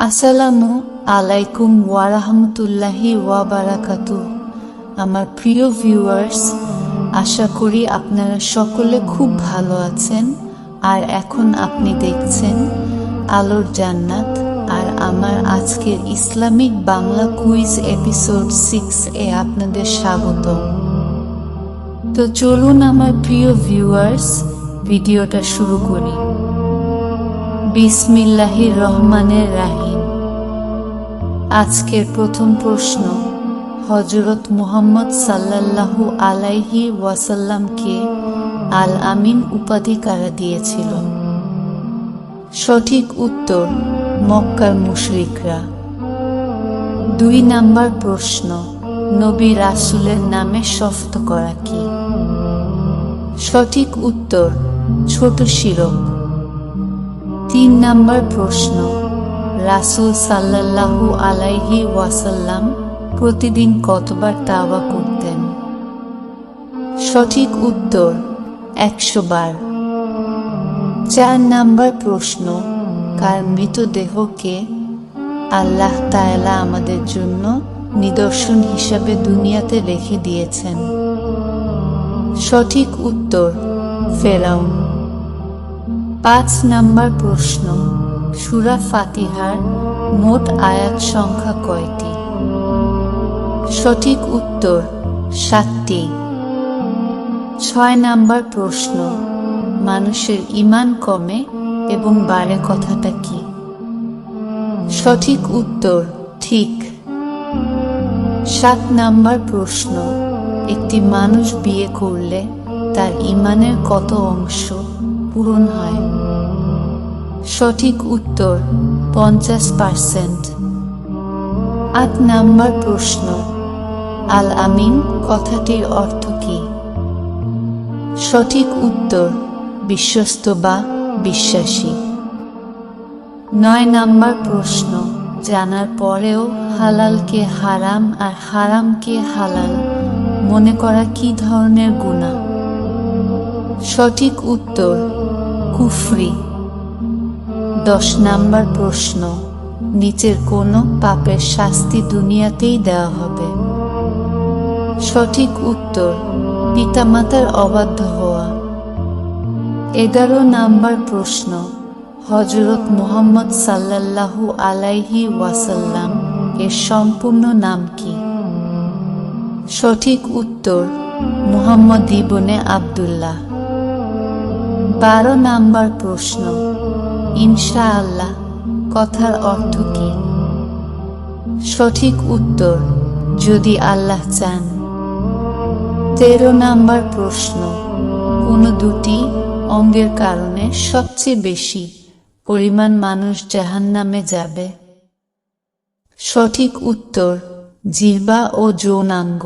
আসসালামু আলাইকুম ওয়া রাহমাতুল্লাহি ওয়া বারাকাতুহু। আমার প্রিয় ভিউয়ার্স, আশা করি আপনারা সকলে খুব ভালো আছেন। আর এখন আপনি দেখছেন আলোর জান্নাত। আর আমার আজকের ইসলামিক বাংলা কুইজ এপিসোড 6 এ আপনাদের স্বাগত। তো চলুন আমার প্রিয় ভিউয়ার্স, ভিডিওটা শুরু করি। বিসমিল্লাহির রহমানির রহিম। আজকের প্রথম প্রশ্ন, হযরত মুহাম্মদ সাল্লাল্লাহু আলাইহি ওয়াসাল্লামকে আল আমিন উপাধি কারা দিয়েছিল? সঠিক উত্তর, মক্কার মুশরিকরা। 2 নাম্বার প্রশ্ন, নবী রাসূলের নামে শপথ করা কি? সঠিক উত্তর, ছোট শিরক। 3 নাম্বার প্রশ্ন, রাসূল সাল্লাল্লাহু আলাইহি ওয়াসাল্লাম প্রতিদিন কতবার তাওবা করতেন? সঠিক উত্তর, 100 বার। 4 নাম্বার প্রশ্ন, কার মৃতদেহকে আল্লাহ তাআলা আমাদের জন্য নিদর্শন হিসাবে দুনিয়াতে রেখে দিয়েছেন? সঠিক উত্তর, ফেরাউন। 5 নাম্বার প্রশ্ন, সূরা ফাতিহার মোট আয়াত সংখ্যা কয়টি? সঠিক উত্তর, 7টি। 6 নাম্বার প্রশ্ন, মানুষের ঈমান কমে এবং বাড়ে কথাটা কি? সঠিক উত্তর, ঠিক। 7 নাম্বার প্রশ্ন, একটি মানুষ বিয়ে করলে তার ঈমানের কত অংশ পূরণ হয়? সঠিক উত্তর, 50%। 8 নাম্বার প্রশ্ন, আল আমিন কথাটির অর্থ কি? সঠিক উত্তর, বিশ্বস্ত বা বিশ্বাসী। 9 নাম্বার প্রশ্ন, জানার পরেও হালালকে হারাম আর হারামকে হালাল মনে করা কি ধরনের গুনাহ? সঠিক উত্তর, কুফরি। 10 নাম্বার প্রশ্ন, নিচের কোন পাপের শাস্তি দুনিয়াতেই দেওয়া হবে? সঠিক উত্তর, পিতামাতার অবাধ্য হওয়া। 11 নাম্বার প্রশ্ন, হযরত মুহাম্মদ সাল্লাল্লাহু আলাইহি ওয়াসাল্লাম এর সম্পূর্ণ নাম কি? সঠিক উত্তর, মুহাম্মদ ইবনে আব্দুল্লাহ। 12 নাম্বার প্রশ্ন, ইনশাআল্লাহ কথার অর্থ কি? সঠিক উত্তর, যদি আল্লাহ চান। 13 নাম্বার প্রশ্ন, কোন 2টি অঙ্গের কারণে সবচেয়ে বেশি পরিমাণ মানুষ জাহান্নামে যাবে? সঠিক উত্তর, জিহ্বা ও যৌনাঙ্গ।